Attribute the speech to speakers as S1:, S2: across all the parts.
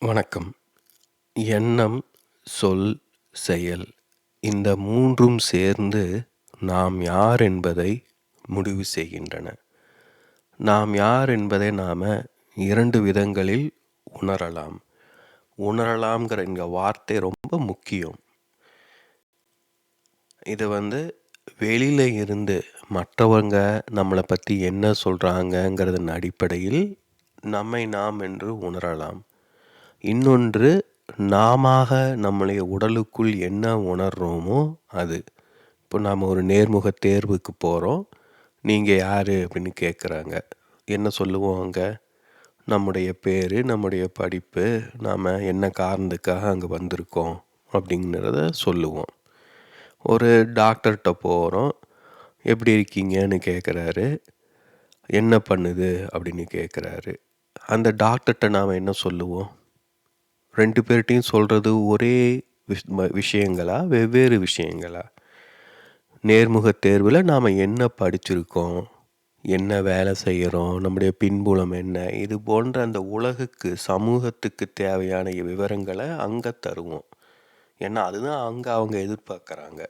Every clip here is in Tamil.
S1: வணக்கம். எண்ணம், சொல், செயல் இந்த மூன்றும் சேர்ந்து நாம் யார் என்பதை முடிவு செய்கின்றன. நாம் யார் என்பதை நாம 2 விதங்களில் உணரலாம். உணரலாம்ங்கிற இந்த வார்த்தை ரொம்ப முக்கியம். இது வெளியில இருந்து மற்றவங்க நம்மளை பற்றி என்ன சொல்கிறாங்கங்கிறதன் அடிப்படையில் நம்மை நாம் என்று உணரலாம். இன்னொன்று, நாமாக நம்முடைய உடலுக்குள் என்ன உணர்றோமோ அது. இப்போ நாம் ஒரு நேர்முக தேர்வுக்கு போகிறோம். நீங்கள் யார் அப்படின்னு கேட்குறாங்க. என்ன சொல்லுவோம் அங்கே? நம்முடைய பேர், நம்முடைய படிப்பு, நாம் என்ன காரணத்துக்காக அங்கே வந்திருக்கோம் அப்படிங்கிறத சொல்லுவோம். ஒரு டாக்டர்கிட்ட போகிறோம். எப்படி இருக்கீங்கன்னு கேட்குறாரு. என்ன பண்ணுது அப்படின்னு கேட்குறாரு. அந்த டாக்டர்கிட்ட நாம் என்ன சொல்லுவோம்? 2 பேர்கிட்டையும் சொல்கிறது ஒரே விஷயங்களா, வெவ்வேறு விஷயங்களா? நேர்முக தேர்வில் நாம் என்ன படிச்சிருக்கோம், என்ன வேலை செய்கிறோம், நம்முடைய பின்புலம் என்ன, இது போன்ற அந்த உலகுக்கு, சமூகத்துக்கு தேவையான விவரங்களை அங்கே தருவோம். ஏன்னா அதுதான் அங்கே அவங்க எதிர்பார்க்குறாங்க.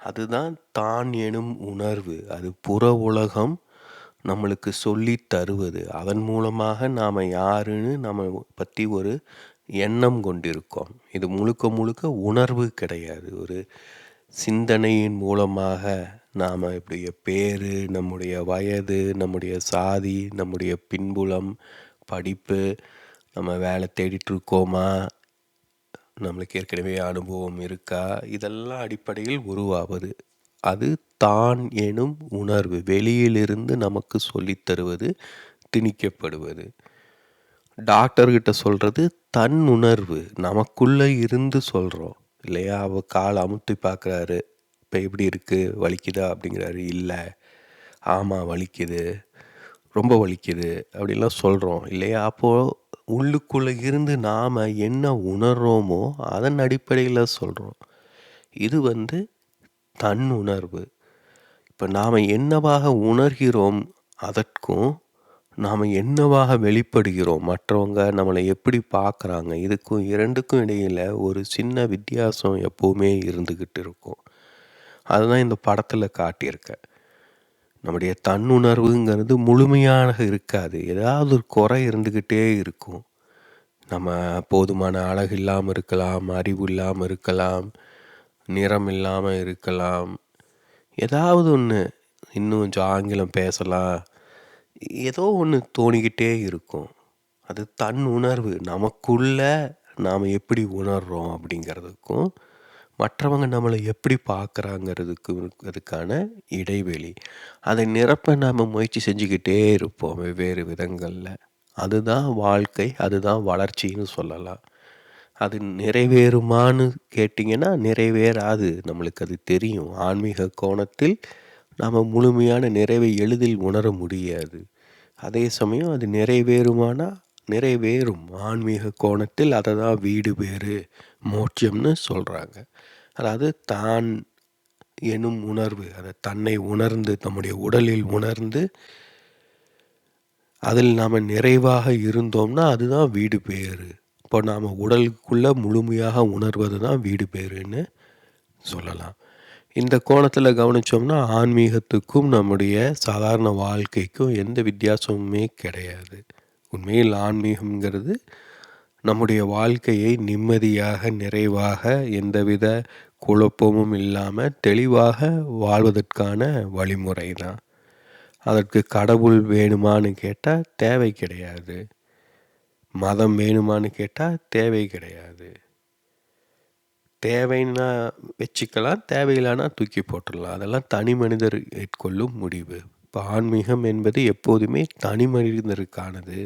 S1: அதுதான் தான் எனும் உணர்வு. அது புற உலகம் நம்மளுக்கு சொல்லி தருவது. அதன் மூலமாக நாம் யாருன்னு நம்ம பற்றி ஒரு எண்ணம் கொண்டிருக்கோம். இது முழுக்க முழுக்க உணர்வு கிடையாது. ஒரு சிந்தனையின் மூலமாக நாம் இப்படிய பேர், நம்முடைய வயது, நம்முடைய சாதி, நம்முடைய பின்புலம், படிப்பு, நம்ம வேலை தேடிட்டுருக்கோமா, நம்மளுக்கு ஏற்கனவே அனுபவம் இருக்கா, இதெல்லாம் அடிப்படையில் உருவாவது. அது தான் எனும் உணர்வு வெளியிலிருந்து நமக்கு சொல்லித்தருவது, திணிக்கப்படுவது. டாக்டர்கிட்ட சொல்கிறது தன் உணர்வு, நமக்குள்ளே இருந்து சொல்கிறோம் இல்லையா? அவள் காலை அமுத்தி பார்க்குறாரு. இப்போ எப்படி இருக்குது, வலிக்குதா அப்படிங்கிறாரு. இல்லை, ஆமாம் வலிக்குது, ரொம்ப வலிக்குது அப்படின்லாம் சொல்கிறோம் இல்லையா? அப்போது உள்ளுக்குள்ளே இருந்து நாம் என்ன உணர்கிறோமோ அதன் அடிப்படையில் சொல்கிறோம். இது தன் உணர்வு. இப்போ நாம் என்னவாக உணர்கிறோம், அதற்கும் நாம் என்னவாக வெளிப்படுகிறோம், மற்றவங்க நம்மளை எப்படி பார்க்குறாங்க, இதுக்கும் 2க்கும் இடையில் ஒரு சின்ன வித்தியாசம் எப்போவுமே இருந்துக்கிட்டு இருக்கும். அதுதான் இந்த படத்தில் காட்டியிருக்கேன். நம்முடைய தன்னுணர்வுங்கிறது முழுமையாக இருக்காது. ஏதாவது ஒரு குறை இருந்துக்கிட்டே இருக்கும். நம்ம போதுமான அழகு இல்லாமல் இருக்கலாம், அறிவு இல்லாமல் இருக்கலாம், நிறம் இல்லாமல் இருக்கலாம், ஏதாவது ஒன்று, இன்னும் கொஞ்சம் ஆங்கிலம் பேசலாம், ஏதோ ஒன்று தோணிக்கிட்டே இருக்கும். அது தன் உணர்வு. நமக்குள்ள நாம் எப்படி உணர்கிறோம் அப்படிங்கிறதுக்கும் மற்றவங்க நம்மளை எப்படி அதுக்கான இடைவெளி. அதை நிரப்ப நாம் முயற்சி செஞ்சுக்கிட்டே இருப்போம் வெவ்வேறு விதங்களில். அதுதான் வாழ்க்கை, அதுதான் வளர்ச்சின்னு சொல்லலாம். அது நிறைவேறுமான்னு கேட்டிங்கன்னா நிறைவேறாது. நம்மளுக்கு அது தெரியும். ஆன்மீக கோணத்தில் நாம் முழுமையான நிறைவை எளிதில் உணர முடியாது. அதே சமயம் அது நிறைவேறுமானா நிறைவேறும். ஆன்மீக கோணத்தில் அதை தான் வீடு பேறு மோட்சம்னு சொல்கிறாங்க. அதாவது தான் எனும் உணர்வு, அதை தன்னை உணர்ந்து, நம்முடைய உடலில் உணர்ந்து அதில் நாம் நிறைவாக இருந்தோம்னா அதுதான் வீடு பேறு. இப்போ நாம் உடலுக்குள்ளே முழுமையாக உணர்வது தான் வீடு பேருன்னு சொல்லலாம். இந்த கோணத்தில் கவனித்தோம்னா ஆன்மீகத்துக்கும் நம்முடைய சாதாரண வாழ்க்கைக்கும் எந்த வித்தியாசமுமே கிடையாது. உண்மையில் ஆன்மீகம்ங்கிறது நம்முடைய வாழ்க்கையை நிம்மதியாக, நிறைவாக, எந்தவித குழப்பமும் இல்லாமல் தெளிவாக வாழ்வதற்கான வழிமுறை தான். அதற்கு கடவுள் வேணுமான்னு கேட்டால் தேவை கிடையாது. மதம் வேணுமான்னு கேட்டால் தேவை கிடையாது. தேவைன்னா வச்சுக்கலாம், தேவையில்லைன்னா தூக்கி போட்டுடலாம். அதெல்லாம் தனி மனிதர் ஏற்கொள்ளும் முடிவு. இப்போ ஆன்மீகம் என்பது எப்போதுமே தனி மனிதருக்கானது.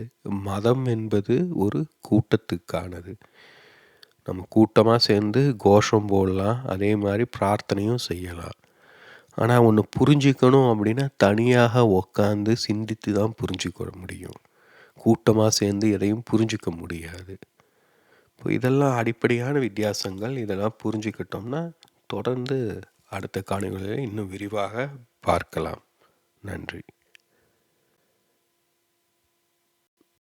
S1: மதம் என்பது ஒரு கூட்டத்துக்கானது. நம்ம கூட்டமாக சேர்ந்து கோஷம் போடலாம், அதே மாதிரி பிரார்த்தனையும் செய்யலாம். ஆனால் ஒன்று புரிஞ்சிக்கணும் அப்படின்னா தனியாக உக்காந்து சிந்தித்து தான் புரிஞ்சுக்க முடியும். கூட்டமாக சேர்ந்து எதையும் புரிஞ்சிக்க முடியாது. இப்போ இதெல்லாம் அடிப்படையான வித்தியாசங்கள். இதெல்லாம் புரிஞ்சுக்கிட்டோம்னா தொடர்ந்து அடுத்த காணொளிகளை இன்னும் விரிவாக பார்க்கலாம். நன்றி.